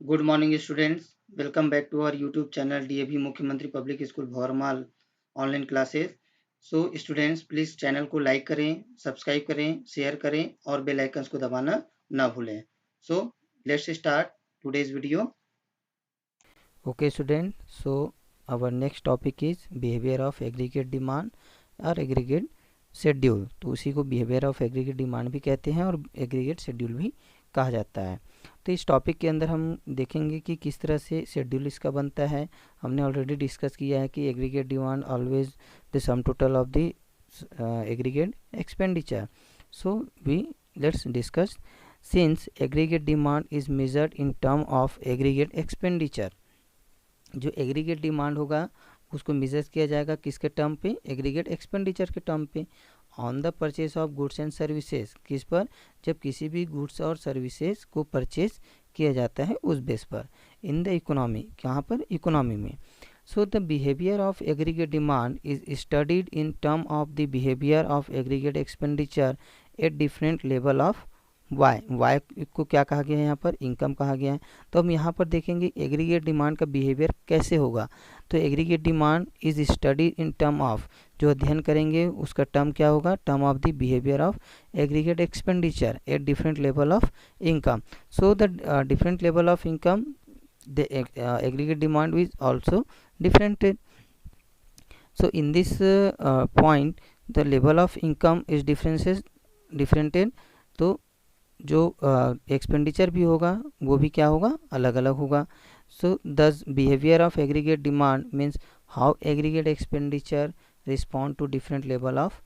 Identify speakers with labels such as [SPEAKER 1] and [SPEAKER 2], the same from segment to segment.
[SPEAKER 1] Good morning, students. Welcome back to our YouTube channel DAV मुख्यमंत्री public school Bhaurmal online classes. So students please channel को like करें, subscribe करें, share करें और bell icons को दबाना ना भूलें। So let's start today's video.
[SPEAKER 2] Okay student, so our next topic is behavior of aggregate demand or aggregate schedule। तो उसी को behavior of aggregate demand भी कहते हैं और aggregate schedule भी कहा जाता है। तो इस टॉपिक के अंदर हम देखेंगे कि किस तरह से शेड्यूल इसका बनता है। हमने ऑलरेडी डिस्कस किया है कि aggregate demand always the sum total of the aggregate expenditure. So we let's discuss since aggregate demand is measured in term of aggregate expenditure. जो एग्रीगेट डिमांड होगा उसको मेजर किया जाएगा किसके टर्म पे, एग्रीगेट एक्सपेंडिचर के टर्म पे। On the purchase of goods and services, किस पर, जब किसी भी गुड्स और सर्विसेज को परचेस किया जाता है उस बेस पर। इन द इकोनॉमी, कहाँ पर, इकोनॉमी में। So the behaviour of aggregate demand is studied in term of the behaviour of aggregate expenditure at different level of Y को क्या कहा गया है, यहाँ पर इनकम कहा गया है। तो हम यहाँ पर देखेंगे एग्रीगेट डिमांड का बिहेवियर कैसे होगा। तो aggregate demand is study in term of, जो अध्ययन करेंगे उसका टर्म क्या होगा, term of the behaviour of aggregate expenditure at different level of income. So the different level of income the aggregate demand is also different. So in this point the level of income is different। तो जो expenditure भी होगा वो भी क्या होगा, अलग अलग होगा। So this behaviour of aggregate demand means how aggregate expenditure respond to different level of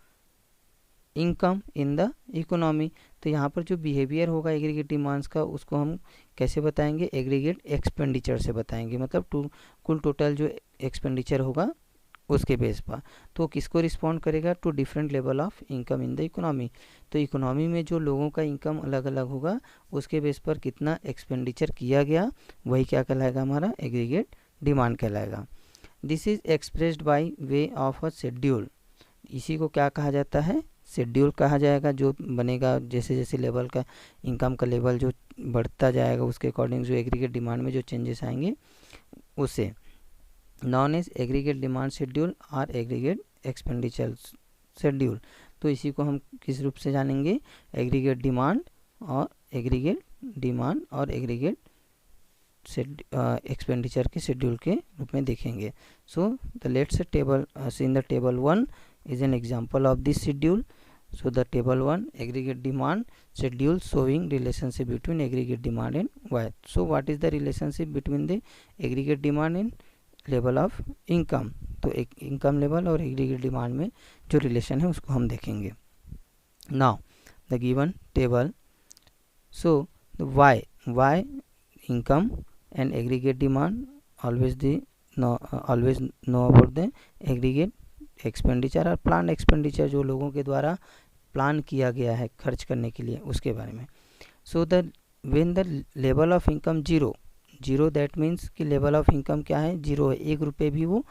[SPEAKER 2] income in the economy. तो यहाँ पर जो बिहेवियर होगा एग्रीगेट डिमांड्स का उसको हम कैसे बताएंगे, एग्रीगेट एक्सपेंडिचर से बताएंगे, मतलब कुल टोटल जो एक्सपेंडिचर होगा उसके बेस पर। तो किसको रिस्पॉन्ड करेगा, to different level of income in the economy. तो इकोनॉमी में जो लोगों का इनकम अलग अलग होगा उसके बेस पर कितना एक्सपेंडिचर किया गया वही क्या कहलाएगा, हमारा एग्रीगेट डिमांड कहलाएगा। This is expressed by way of a schedule. इसी को क्या कहा जाता है, शेड्यूल कहा जाएगा। जो बनेगा जैसे जैसे लेवल का इनकम का लेवल जो बढ़ता जाएगा उसके अकॉर्डिंग जो एग्रीगेट डिमांड में जो चेंजेस आएंगे उसे known as aggregate demand schedule और एग्रीगेट एक्सपेंडिचर शेड्यूल। तो इसी को हम किस रूप से जानेंगे, एग्रीगेट डिमांड और एग्रीगेट एक्सपेंडिचर के शेड्यूल के रूप में देखेंगे। So the let's table in the table 1 is an example of this schedule. So the table 1 aggregate demand schedule showing relationship between aggregate demand and Y. So what is the relationship between the aggregate demand and level of income। तो एक income level और aggregate demand में जो relation है उसको हम देखेंगे। Now the given table, so Y income and aggregate demand always know about the aggregate expenditure और प्लान एक्सपेंडिचर जो लोगों के द्वारा प्लान किया गया है खर्च करने के लिए उसके बारे में। So the when the level of income zero that means कि लेवल ऑफ इनकम क्या है, जीरो है, 1 रुपये भी वो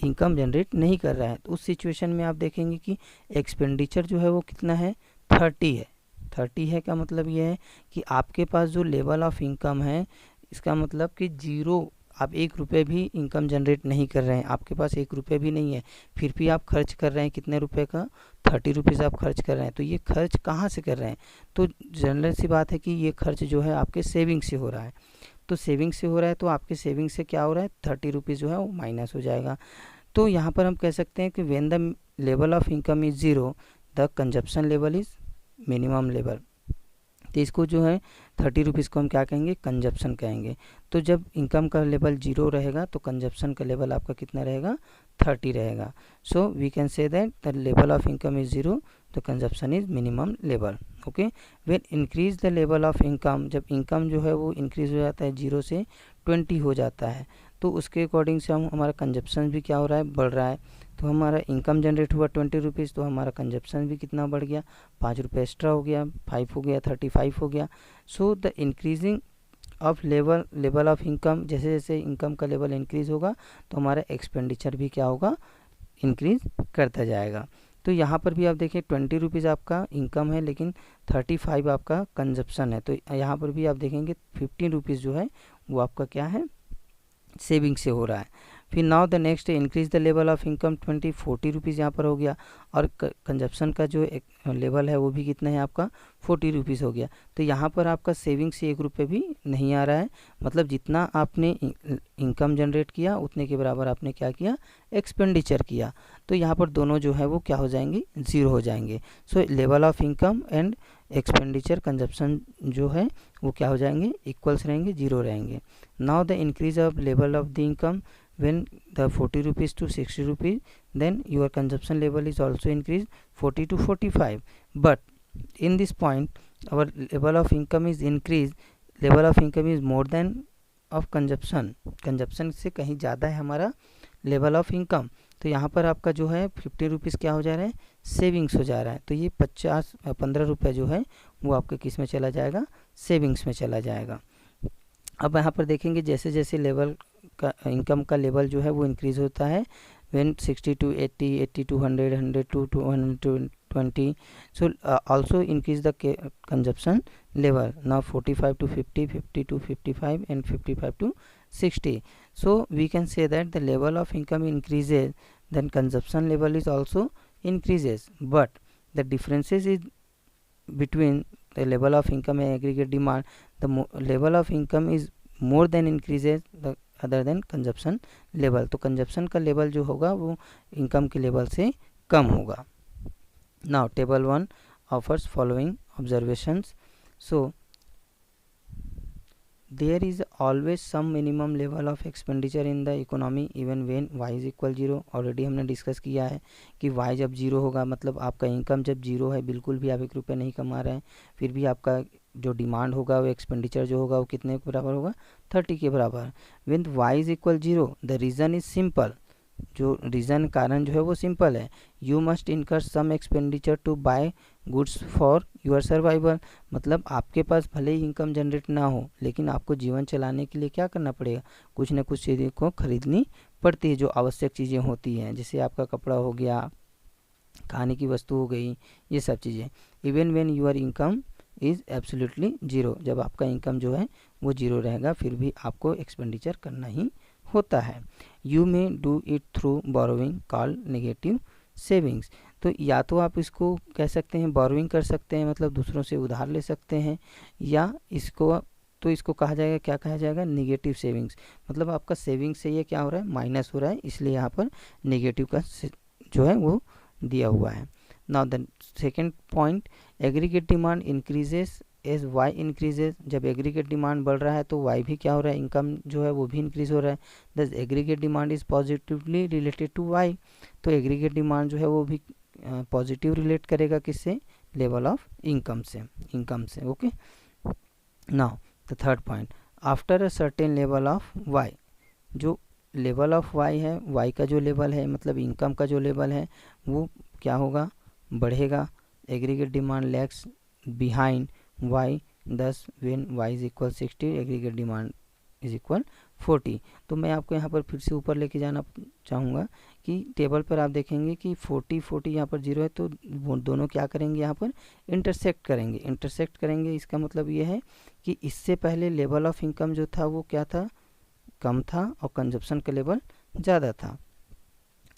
[SPEAKER 2] इनकम जनरेट नहीं कर रहा है। तो उस सिचुएशन में आप देखेंगे कि एक्सपेंडिचर जो है वो कितना है, 30 है। 30 है का मतलब ये है कि आपके पास जो लेवल ऑफ इनकम है इसका मतलब कि जीरो, आप 1 रुपये भी इनकम जनरेट नहीं कर रहे हैं, आपके पास 1 रुपये भी नहीं है, फिर भी आप खर्च कर रहे हैं कितने रुपए का, 30 रुपीज़ आप खर्च कर रहे हैं। तो ये खर्च कहाँ से कर रहे हैं, तो जनरल सी बात है कि ये खर्च जो है आपके सेविंग से हो रहा है। तो सेविंग से हो रहा है तो आपके सेविंग से क्या हो रहा है, 30 रुपीज़ जो है वो माइनस हो जाएगा। तो यहाँ पर हम कह सकते हैं कि when the level of income is zero the consumption level is minimum level. तो इसको जो है 30 रुपीज़ को हम क्या कहेंगे, कंजप्शन कहेंगे। तो जब इनकम का लेवल 0 रहेगा तो कंजप्शन का लेवल आपका कितना रहेगा, 30 रहेगा। So we can say that the level of income is 0 तो consumption is minimum level. Okay, when increase the level of income, जब इनकम जो है वो इंक्रीज हो जाता है 0 से 20 हो जाता है तो उसके अकॉर्डिंग से हमारा कंजप्शन भी क्या हो रहा है, बढ़ रहा है। तो हमारा इनकम जनरेट हुआ 20 रुपीज़ तो हमारा कंजप्शन भी कितना बढ़ गया, 5 रुपये एक्स्ट्रा हो गया, 5 हो गया, 35 हो गया। So the increasing of level of income, जैसे जैसे इनकम का लेवल इंक्रीज होगा तो हमारा एक्सपेंडिचर भी क्या होगा, इंक्रीज करता जाएगा। तो यहाँ पर भी आप देखिए 20 रुपीज़ आपका इनकम है लेकिन 35 आपका कंजप्शन है। तो यहाँ पर भी आप देखेंगे 15 रुपीज़ जो है वो आपका क्या है, सेविंग से हो रहा है। फिर now the next increase the level of income 40 rupees यहाँ पर हो गया, और कंजप्शन का जो लेवल है वो भी कितना है आपका 40 रुपीज़ हो गया। तो यहाँ पर आपका सेविंग से 1 रुपये भी नहीं आ रहा है, मतलब जितना आपने इनकम जनरेट किया उतने के बराबर आपने क्या किया, एक्सपेंडिचर किया। तो यहाँ पर दोनों जो है वो क्या हो जाएंगे, ज़ीरो हो जाएंगे। सो level of income and expenditure consumption जो है वो क्या हो जाएंगे, इक्वल्स रहेंगे, जीरो रहेंगे। Now the increase of level of the income when the 40 rupees to 60 rupees, then your consumption level is also increased 40 to 45. But in this point our level of income is increased, level of income is more than of consumption, consumption से कहीं ज़्यादा है हमारा level of income. तो यहाँ पर आपका जो है 50 रुपीज़ क्या हो जा रहा है, सेविंग्स हो जा रहा है। तो ये 15 रुपये जो है वो आपके किस में चला जाएगा, सेविंग्स में चला जाएगा। अब यहाँ पर देखेंगे जैसे जैसे लेवल का इनकम का लेवल जो है वो इंक्रीज होता है, when 60 to 80, 80 to 100, 100 to 220, so also increase the consumption level. Now 45 to 50, 50 to 55 and 55 to 60. So we can say that the level of income increases, then consumption level is also increases, but the differences is between the level of income and aggregate demand. The level of income is more than increases the other than consumption level. तो consumption का level जो होगा वो income के level से कम होगा। Now table 1 offers following observations. So there is always some minimum level of expenditure in the economy even when Y is equal zero. Already हमने डिस्कस किया है कि वाई जब जीरो होगा, मतलब आपका इनकम जब जीरो है, बिल्कुल भी आप 1 रुपये नहीं कमा रहे हैं, फिर भी आपका जो डिमांड होगा वो एक्सपेंडिचर जो होगा वो कितने के बराबर होगा, 30 के बराबर। When Y is equal zero the reason is simple, जो रीज़न कारण जो है वो सिंपल है, you must incur some expenditure to buy goods for your survival. मतलब आपके पास भले ही इनकम जनरेट ना हो, लेकिन आपको जीवन चलाने के लिए क्या करना पड़ेगा, कुछ ना कुछ चीज़ों को खरीदनी पड़ती है, जो आवश्यक चीज़ें होती हैं, जैसे आपका कपड़ा हो गया, खाने की वस्तु हो गई, ये सब चीज़ें। Even when your income is absolutely zero, जब आपका इनकम जो है वो जीरो रहेगा, फिर भी आपको एक्सपेंडिचर करना ही होता है। You may do it through borrowing called negative savings. तो या तो आप इसको कह सकते हैं बोरोइंग कर सकते हैं, मतलब दूसरों से उधार ले सकते हैं, या इसको कहा जाएगा, क्या कहा जाएगा, नेगेटिव सेविंग्स। मतलब आपका सेविंग्स से ये क्या हो रहा है, माइनस हो रहा है, इसलिए यहाँ पर नेगेटिव का जो है वो दिया हुआ है। Now the second point, aggregate demand increases as Y increases. जब एग्रीगेट डिमांड बढ़ रहा है तो वाई भी क्या हो रहा है, इनकम जो है वो भी इंक्रीज हो रहा है। This aggregate demand is positively related to Y. तो एग्रीगेट डिमांड जो है वो भी पॉजिटिव रिलेट करेगा किससे, लेवल ऑफ इनकम से। Okay, now the third point, after a certain level of Y, जो लेवल ऑफ वाई है, वाई का जो लेवल है, मतलब इनकम का जो लेवल है वो क्या होगा, बढ़ेगा। Aggregate demand lags behind Y, thus when Y is equal 60 aggregate demand is equal 40। तो मैं आपको यहाँ पर फिर से ऊपर लेके जाना चाहूँगा कि टेबल पर आप देखेंगे कि 40 यहाँ पर जीरो है, तो वो दोनों क्या करेंगे, यहाँ पर इंटरसेक्ट करेंगे। इसका मतलब ये है कि इससे पहले लेवल ऑफ इनकम जो था वो क्या था, कम था, और कंजप्शन का लेवल ज़्यादा था।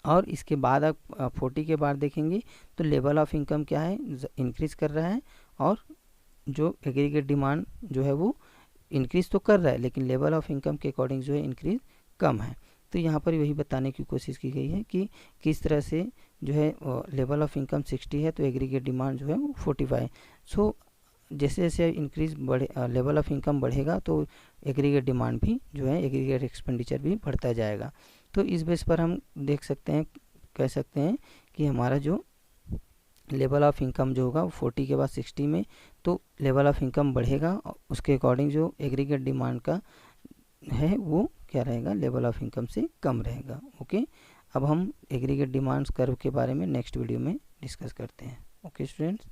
[SPEAKER 2] और इसके बाद आप 40 के बाद देखेंगे तो लेवल ऑफ इनकम क्या है, इंक्रीज कर रहा है, और जो एग्रीगेट डिमांड जो है वो इंक्रीज तो कर रहा है, लेकिन लेवल ऑफ इनकम के अकॉर्डिंग जो है इंक्रीज कम है। तो यहाँ पर वही बताने की कोशिश की गई है कि किस तरह से जो है लेवल ऑफ इनकम 60 है तो एग्रीगेट डिमांड जो है वो 45। सो जैसे जैसे इंक्रीज बढ़े, लेवल ऑफ इनकम बढ़ेगा तो एग्रीगेट डिमांड भी जो है, एग्रीगेट एक्सपेंडिचर भी बढ़ता जाएगा। तो इस बेस पर हम देख सकते हैं, कह सकते हैं कि हमारा जो लेवल ऑफ इनकम जो होगा वो 40 के बाद 60 में, तो लेवल ऑफ इनकम बढ़ेगा, उसके अकॉर्डिंग जो एग्रीगेट डिमांड का है वो क्या रहेगा, लेवल ऑफ इनकम से कम रहेगा। ओके, अब हम एग्रीगेट डिमांड्स कर्व के बारे में नेक्स्ट वीडियो में डिस्कस करते हैं। Okay students.